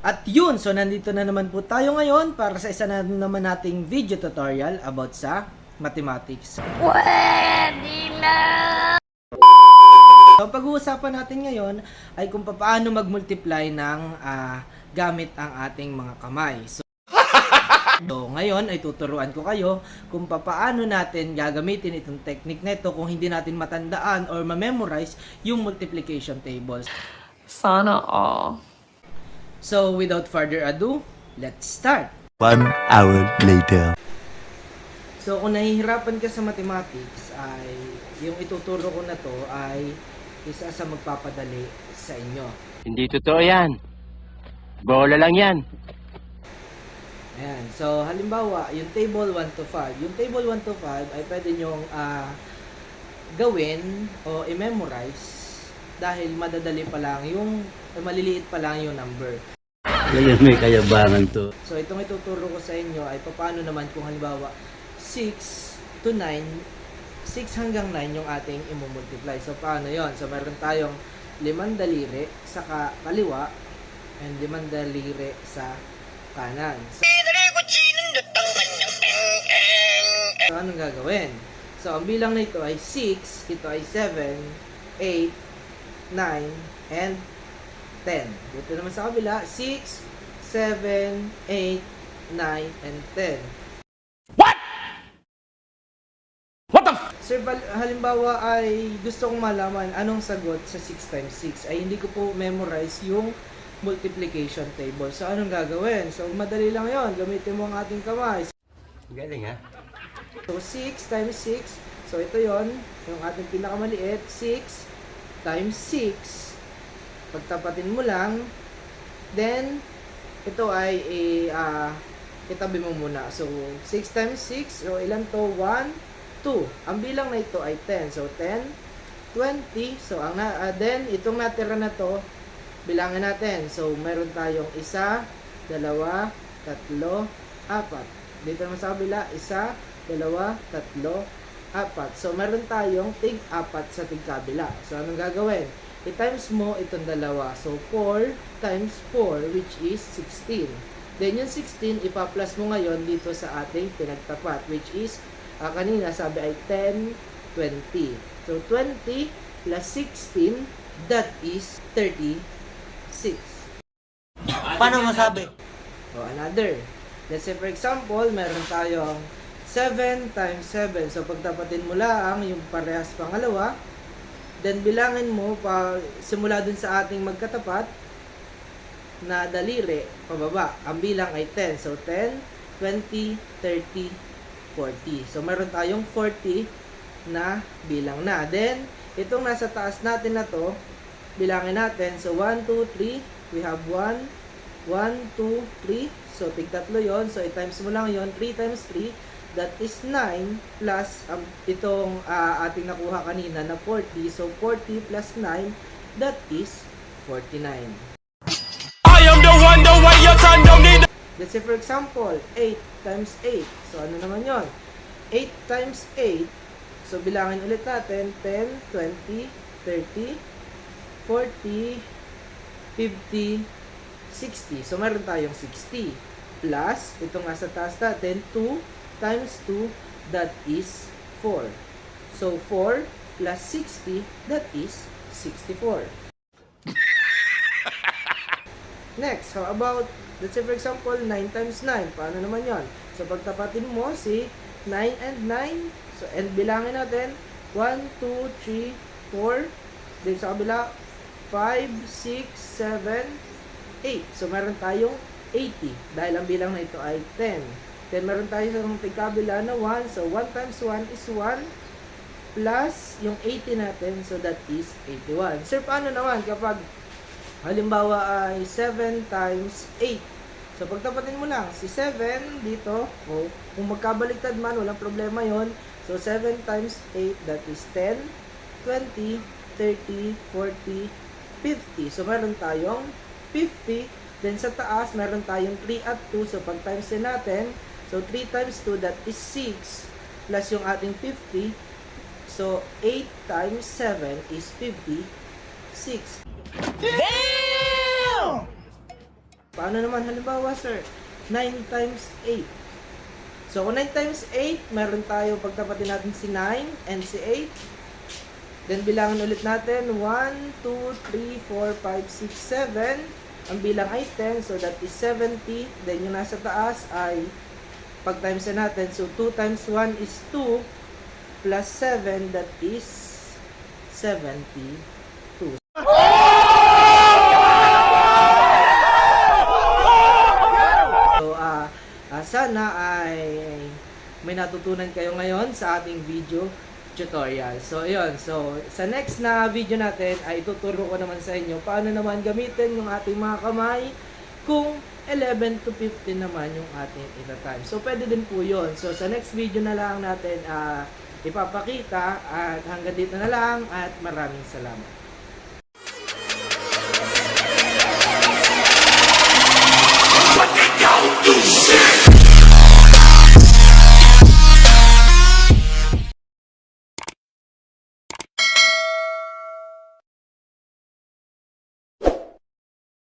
At yun, so nandito na naman po tayo ngayon para sa isa na naman nating video tutorial about sa mathematics. Pwede na! So pag-uusapan natin ngayon ay kung paano mag-multiply ng gamit ang ating mga kamay. So ngayon ay tuturuan ko kayo kung paano natin gagamitin itong technique na ito kung hindi natin matandaan or ma-memorize yung multiplication tables. Sana all. So without further ado, let's start! 1 hour later. So kung nahihirapan ka sa mathematics ay yung ituturo ko na to ay isa sa magpapadali sa inyo. Hindi totoo yan. Bola lang yan. Ayan. So halimbawa, yung table 1 to 5. Yung table 1 to 5 ay pwede nyong gawin o i-memorize dahil madadali pa lang yung maliliit pa lang yung number. Ngayon may kayabangan to. So itong ituturo ko sa inyo ay paano naman kung halimbawa 6 to 9, 6 hanggang 9 yung ating i-multiply. So paano yon? So meron tayong 5 daliri sa kaliwa and 5 daliri sa kanan. So anong gagawin? So ang bilang na ito ay 6, ito ay 7, 8, 9, and 10. Dito naman sa kabila, 6, 7, 8, 9, and 10. Sir, halimbawa ay gusto kong malaman anong sagot sa 6 times 6 ay hindi ko po memorize yung multiplication table. So anong gagawin? So madali lang yon, gamitin mo ang ating kamay. Galing ha? So 6 times 6, so ito yon, yung ating pinakamaliit, 6 times 6. Pagtapatin mo lang, then ito ay itabi mo muna. So 6 times 6, so ilan to? 1, 2. Ang bilang na ito ay 10. So 10, 20. So ang then itong natira na to, bilangin natin. So meron tayong 1, 2, 3, 4. Dito naman sa kabila, 1, 2, 3, 4. So meron tayong tig-4 sa tig-kabila. So anong gagawin? I-times mo itong dalawa. So 4 times 4, which is 16. Then yung 16, ipa-plus mo ngayon dito sa ating pinagtapat, which is kanina sabi ay 10, 20. So 20 plus 16, that is 36. Paano masabi? So another. Let's say for example, meron tayong 7 times 7. So pagtapatin mo lang yung parehas pangalawa, then bilangin mo simula dun sa ating magkatapat na daliri pababa. Ang bilang ay 10. So 10, 20, 30, 40. So meron tayong 40 na bilang na. Then itong nasa taas natin na to, bilangin natin. So 1, 2, 3. We have 1, 1, 2, 3. So tig-tatlo yon. So i-times mo lang yon. 3 times 3. That is 9 plus itong ating nakuha kanina na 40. So 40 plus 9, that is 49. I am the one, the way your son don't need. Let's say for example, 8 times 8. So ano naman yon? 8 times 8. So bilangin ulit natin. 10, 20, 30, 40, 50, 60. So meron tayong 60. Plus, itong nasa taas natin, 2 times 2, that is 4. So 4 plus 60, that is 64. Next, how about, let's say for example, 9 times 9. Paano naman yon? So pagtapatin mo si 9 and 9. So, and bilangin natin, 1, 2, 3, 4. Then sa kabila, 5, 6, 7, 8. So meron tayong 80. Dahil ang bilang na ito ay 10. Then meron tayo sa tigkabila na 1. So 1 times 1 is 1. Plus yung 80 natin. So that is 81. Sir, paano naman kapag halimbawa ay 7 times 8? So pagtapatin mo lang si 7 dito. Kung magkabaliktad man, walang problema yon. So 7 times 8, that is 10, 20, 30, 40, 50. So meron tayong 50. Then sa taas, meron tayong 3 at 2. So pag times din natin, so 3 times 2, that is 6. Plus yung ating 50. So 8 times 7 is 56. Damn! Paano naman? Halimbawa, sir, 9 times 8. So, kung 9 times 8, meron tayo, pagtapatin natin si 9 and si 8. Then, bilangan ulit natin, 1, 2, 3, 4, 5, 6, 7. Ang bilang ay 10, so that is 70. Then, yung nasa taas ay, pag times na natin, so 2 times 1 is 2, plus 7, that is 72. So, sana ay may natutunan kayo ngayon sa ating video tutorial. So, yun. So, sa next na video natin ay tuturo ko naman sa inyo paano naman gamitin yung ating mga kamay kung 11 to 15 naman yung ating ita-time. So, pwede din po yun. So, sa next video na lang natin ipapakita at hanggang dito na lang at maraming salamat.